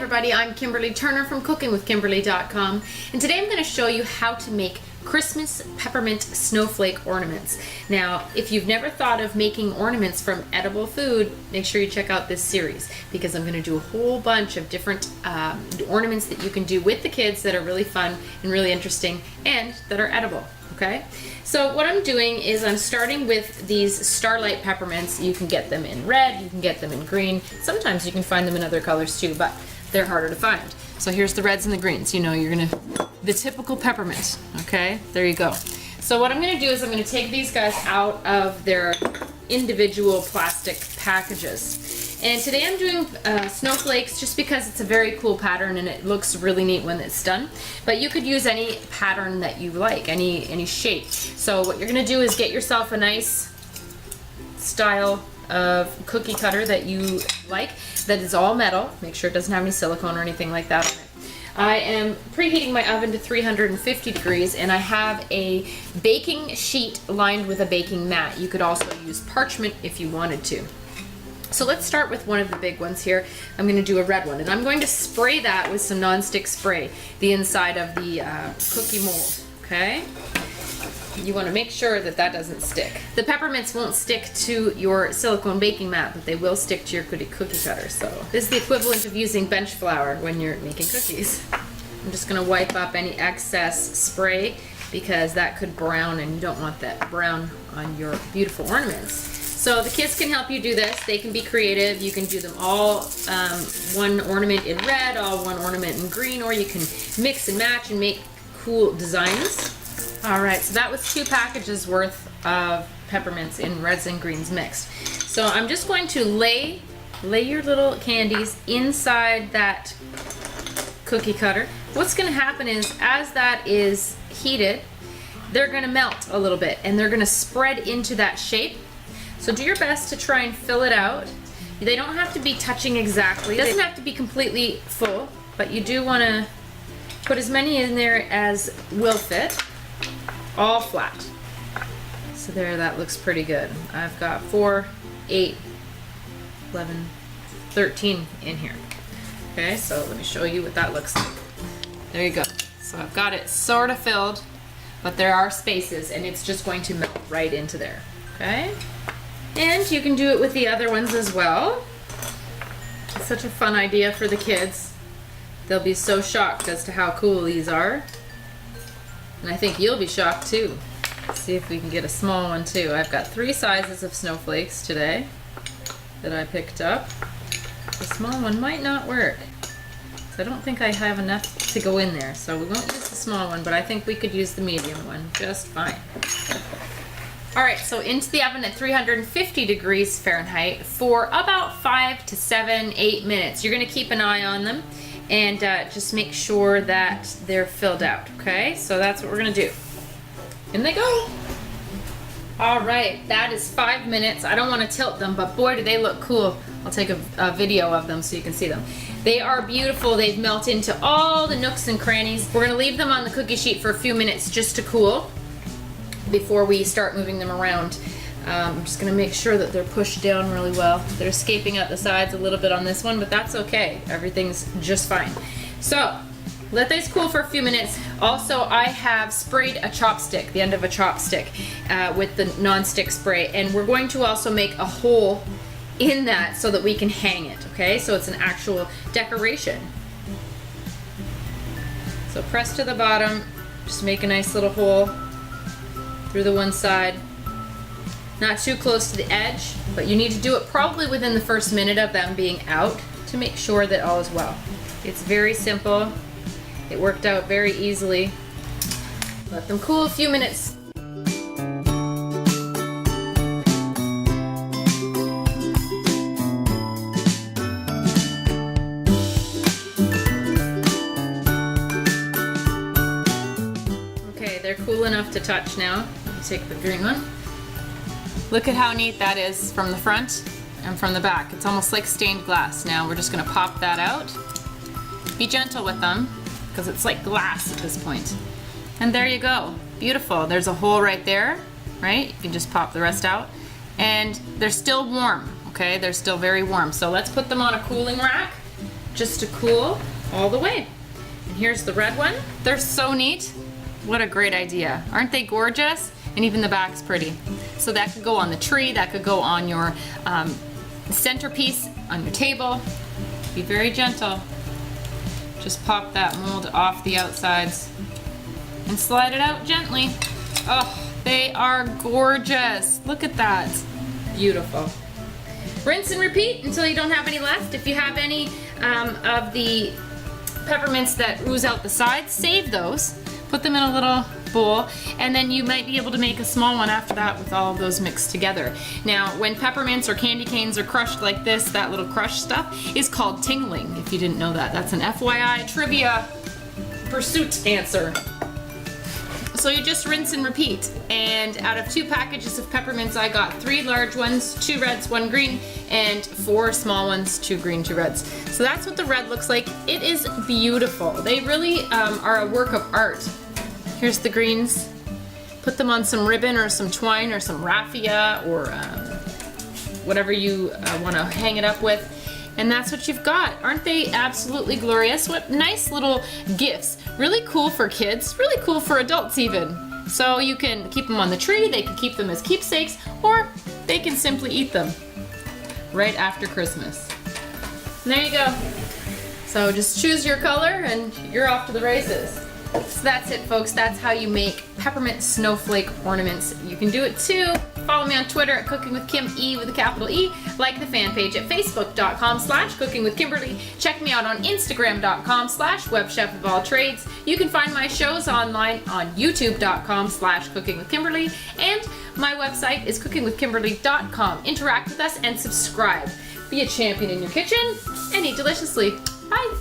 everybody, I'm Kimberly Turner from cookingwithkimberly.com, and today I'm going to show you how to make Christmas peppermint snowflake ornaments. Now, if you've never thought of making ornaments from edible food, make sure you check out this series because I'm going to do a whole bunch of different ornaments that you can do with the kids that are really fun and really interesting and that are edible. Okay, so what I'm doing is I'm starting with these starlight peppermints. You can get them in red, you can get them in green. Sometimes you can find them in other colors too, but they're harder to find. So here's the reds and the greens. You know, the typical peppermint. Okay, there you go. So what I'm gonna do is I'm gonna take these guys out of their individual plastic packages. And today I'm doing snowflakes just because it's a very cool pattern and it looks really neat when it's done. But you could use any pattern that you like, any shape. So what you're gonna do is get yourself a nice style of cookie cutter that you like, that is all metal. Make sure it doesn't have any silicone or anything like that on it. I am preheating my oven to 350 degrees and I have a baking sheet lined with a baking mat. You could also use parchment if you wanted to. So let's start with one of the big ones here. I'm going to do a red one, and I'm going to spray that with some non-stick spray, the inside of the cookie mold, okay? You want to make sure that that doesn't stick. The peppermints won't stick to your silicone baking mat, but they will stick to your cookie cutter. So this is the equivalent of using bench flour when you're making cookies. I'm just going to wipe up any excess spray because that could brown, and you don't want that brown on your beautiful ornaments. So the kids can help you do this. They can be creative. You can do them all one ornament in red, all one ornament in green, or you can mix and match and make cool designs. All right, so that was 2 packages worth of peppermints in reds and greens mixed. So I'm just going to lay your little candies inside that cookie cutter. What's gonna happen is as that is heated, they're gonna melt a little bit and they're gonna spread into that shape. So do your best to try and fill it out. They don't have to be touching exactly. It doesn't have to be completely full, but you do want to put as many in there as will fit, all flat. So there, that looks pretty good. I've got 4, 8, 11, 13 in here. Okay, so let me show you what that looks like. There you go. So I've got it sort of filled, but there are spaces and it's just going to melt right into there. Okay? And you can do it with the other ones as well. It's such a fun idea for the kids. They'll be so shocked as to how cool these are. And I think you'll be shocked too. Let's see if we can get a small one too. I've got 3 sizes of snowflakes today that I picked up. The small one might not work. So I don't think I have enough to go in there. So we won't use the small one, but I think we could use the medium one just fine. Alright, so into the oven at 350 degrees Fahrenheit for about 5 to 7, 8 minutes. You're going to keep an eye on them and just make sure that they're filled out, okay? So that's what we're going to do. In they go! Alright, that is 5 minutes. I don't want to tilt them, but boy do they look cool. I'll take a video of them so you can see them. They are beautiful. They've melted into all the nooks and crannies. We're going to leave them on the cookie sheet for a few minutes just to cool before we start moving them around. I'm just going to make sure that they're pushed down really well. They're escaping out the sides a little bit on this one, but that's okay. Everything's just fine. So let these cool for a few minutes. Also, I have sprayed a chopstick, the end of a chopstick, with the non-stick spray, and we're going to also make a hole in that so that we can hang it, okay? So it's an actual decoration. So press to the bottom, just make a nice little hole through the one side. Not too close to the edge, but you need to do it probably within the first minute of them being out to make sure that all is well. It's very simple. It worked out very easily. Let them cool a few minutes. Okay, they're cool enough to touch now. Take the green one. Look at how neat that is from the front and from the back. It's almost like stained glass. Now we're just going to pop that out. Be gentle with them because it's like glass at this point. And there you go. Beautiful. There's a hole right there, right? You can just pop the rest out. And they're still warm, okay? They're still very warm. So let's put them on a cooling rack just to cool all the way. And here's the red one. They're so neat. What a great idea. Aren't they gorgeous? And even the back's pretty. So that could go on the tree, that could go on your centerpiece, on your table. Be very gentle. Just pop that mold off the outsides and slide it out gently. Oh, they are gorgeous. Look at that. Beautiful. Rinse and repeat until you don't have any left. If you have any of the peppermints that ooze out the sides, save those. Put them in a little bowl, and then you might be able to make a small one after that with all of those mixed together. Now, when peppermints or candy canes are crushed like this, that little crushed stuff is called tingling, if you didn't know that. That's an FYI trivia pursuit answer. So you just rinse and repeat. And out of 2 packages of peppermints, I got 3 large ones, 2 reds, 1 green, and 4 small ones, 2 green, 2 reds. So that's what the red looks like. It is beautiful. They really are a work of art. Here's the greens. Put them on some ribbon or some twine or some raffia or whatever you want to hang it up with. And that's what you've got. Aren't they absolutely glorious? What nice little gifts. Really cool for kids, really cool for adults even. So you can keep them on the tree, they can keep them as keepsakes, or they can simply eat them right after Christmas. And there you go. So just choose your color and you're off to the races. So that's it, folks. That's how you make peppermint snowflake ornaments. You can do it too. Follow me on Twitter at Cooking with Kim E with a capital E. Like the fan page at facebook.com/cookingwithkimberly. Check me out on instagram.com/webchef of all trades. You can find my shows online on youtube.com/cookingwithkimberly. And my website is cookingwithkimberly.com. Interact with us and subscribe. Be a champion in your kitchen and eat deliciously. Bye.